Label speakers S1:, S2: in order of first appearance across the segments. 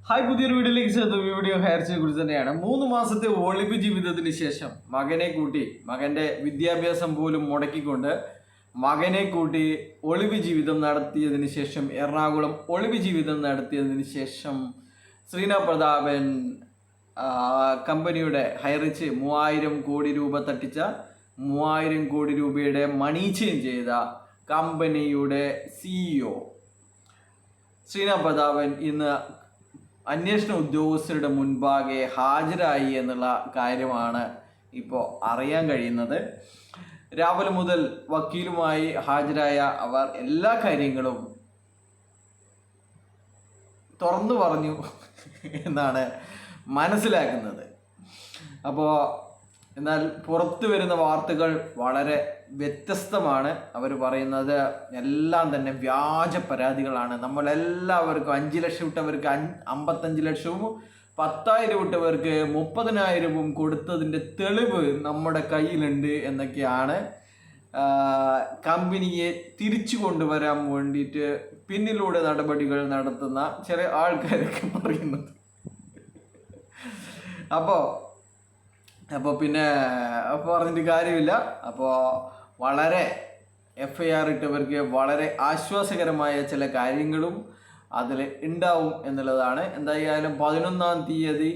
S1: Hi, പുതിയൊരു വീഡിയോയിലേക്ക് ചേർത്ത് വീഡിയോ ഹയർച്ചയെ കുറിച്ച് തന്നെയാണ്. 3 മാസത്തെ ഒളിവ് ജീവിതത്തിന് ശേഷം മകനെ കൂട്ടി, മകന്റെ വിദ്യാഭ്യാസം പോലും മുടക്കിക്കൊണ്ട് മകനെ കൂട്ടി ഒളിവ് ജീവിതം നടത്തിയതിന് ശേഷം, എറണാകുളം ഒളിവ് ജീവിതം നടത്തിയതിന് ശേഷം ശ്രീന പ്രതാപൻ കമ്പനിയുടെ ഹൈറിച്ച് 3000 കോടി രൂപ തട്ടിച്ച 3000 കോടി രൂപയുടെ മണി ചേഞ്ച് ചെയ്ത കമ്പനിയുടെ CEO ശ്രീന പ്രതാപൻ ഇന്ന് അന്വേഷണ ഉദ്യോഗസ്ഥരുടെ മുൻപാകെ ഹാജരായി എന്നുള്ള കാര്യമാണ് ഇപ്പോൾ അറിയാൻ കഴിയുന്നത്. രാവിലെ മുതൽ വക്കീലുമായി ഹാജരായ അവർ എല്ലാ കാര്യങ്ങളും തുറന്നു പറഞ്ഞു എന്നാണ് മനസ്സിലാക്കുന്നത്. അപ്പോൾ എന്നാൽ പുറത്തു വരുന്ന വാർത്തകൾ വളരെ വ്യത്യസ്തമാണ്. അവർ പറയുന്നത് എല്ലാം തന്നെ വ്യാജ പരാതികളാണ്. നമ്മളെല്ലാവർക്കും 5 ലക്ഷം ഇട്ടവർക്ക് 55 ലക്ഷവും 10,000 ഇട്ടവർക്ക് 30,000 കൊടുത്തതിൻ്റെ തെളിവ് നമ്മുടെ കയ്യിലുണ്ട് എന്നൊക്കെയാണ് കമ്പനിയെ തിരിച്ചു കൊണ്ടുവരാൻ വേണ്ടിയിട്ട് പിന്നിലൂടെ നടപടികൾ നടത്തുന്ന ചില ആൾക്കാരൊക്കെ പറയുന്നത്. അപ്പോൾ പിന്നെ പറഞ്ഞിട്ട് കാര്യമില്ല. അപ്പോൾ വളരെ FIR ഇട്ടവർക്ക് വളരെ ആശ്വാസകരമായ ചില കാര്യങ്ങളും അതിൽ ഉണ്ടാവും എന്നുള്ളതാണ്. എന്തായാലും 11-ാം തീയതി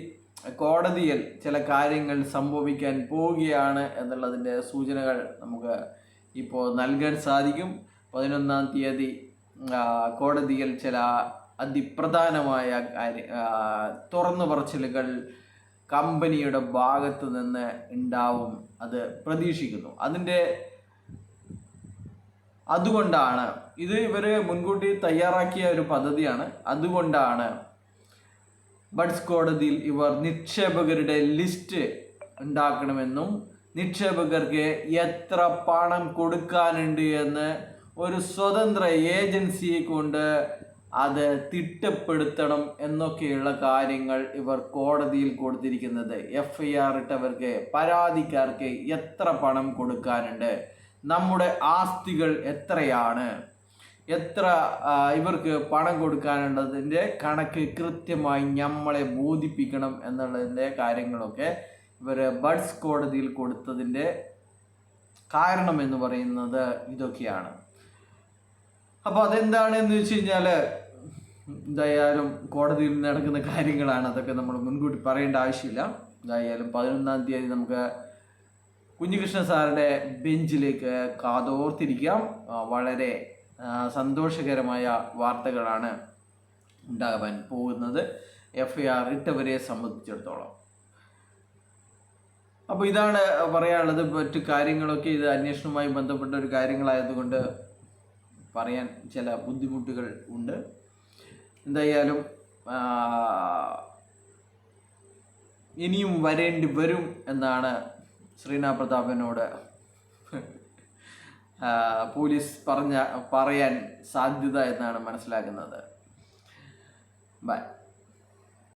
S1: കോടതിയിൽ ചില കാര്യങ്ങൾ സംഭവിക്കാൻ പോവുകയാണ് എന്നുള്ളതിൻ്റെ സൂചനകൾ നമുക്ക് ഇപ്പോൾ നൽകാൻ സാധിക്കും. 11-ാം തീയതി കോടതിയിൽ ചില അതിപ്രധാനമായ തുറന്നു പറച്ചിലുകൾ കമ്പനിയുടെ ഭാഗത്ത് നിന്ന് ഉണ്ടാവും, അത് പ്രതീക്ഷിക്കുന്നു. അതുകൊണ്ടാണ് ഇത് ഇവർ മുൻകൂട്ടി തയ്യാറാക്കിയ ഒരു പദ്ധതിയാണ്. അതുകൊണ്ടാണ് ബഡ്സ് കോടതിയിൽ ഇവർ നിക്ഷേപകരുടെ ലിസ്റ്റ് ഉണ്ടാക്കണമെന്നും നിക്ഷേപകർക്ക് എത്ര പണം കൊടുക്കാനുണ്ട് എന്ന് ഒരു സ്വതന്ത്ര ഏജൻസിയെ കൊണ്ട് അത് തിട്ടപ്പെടുത്തണം എന്നൊക്കെയുള്ള കാര്യങ്ങൾ ഇവർ കോടതിയിൽ കൊടുത്തിരിക്കുന്നത്. FIR ഇട്ടവർക്ക്, പരാതിക്കാർക്ക് എത്ര പണം കൊടുക്കാനുണ്ട്, നമ്മുടെ ആസ്തികൾ എത്രയാണ്, എത്ര ഇവർക്ക് പണം കൊടുക്കാനുള്ളതിൻ്റെ കണക്ക് കൃത്യമായി നമ്മളെ ബോധിപ്പിക്കണം എന്നുള്ളതിൻ്റെ കാര്യങ്ങളൊക്കെ ഇവർ ബഡ്സ് കോടതിയിൽ കൊടുത്തതിൻ്റെ കാരണം എന്ന് പറയുന്നത് ഇതൊക്കെയാണ്. അപ്പോൾ അതെന്താണ് എന്ന് വെച്ച് കഴിഞ്ഞാൽ എന്തായാലും കോടതിയിൽ നടക്കുന്ന കാര്യങ്ങളാണ്. അതൊക്കെ നമ്മൾ മുൻകൂട്ടി പറയേണ്ട ആവശ്യമില്ല. എന്തായാലും 11-ാം തീയതി നമുക്ക് കുഞ്ഞികൃഷ്ണൻ സാറുടെ ബെഞ്ചിലേക്ക് കാതോർത്തിരിക്കാം. വളരെ സന്തോഷകരമായ വാർത്തകളാണ് ഉണ്ടാകാൻ പോകുന്നത് FIR ഇട്ടവരെ സംബന്ധിച്ചിടത്തോളം. അപ്പോൾ ഇതാണ് പറയാനുള്ളത്. മറ്റു കാര്യങ്ങളൊക്കെ ഇത് അന്വേഷണവുമായി ബന്ധപ്പെട്ട ഒരു കാര്യങ്ങളായതുകൊണ്ട് പറയാൻ ചില ബുദ്ധിമുട്ടുകൾ ഉണ്ട്. എന്തായാലും ഇനിയും വരേണ്ടി വരും എന്നാണ് ശ്രീന പ്രതാപനോട് പോലീസ് പറയാൻ സാധ്യത എന്നാണ് മനസ്സിലാക്കുന്നത്. ബൈ.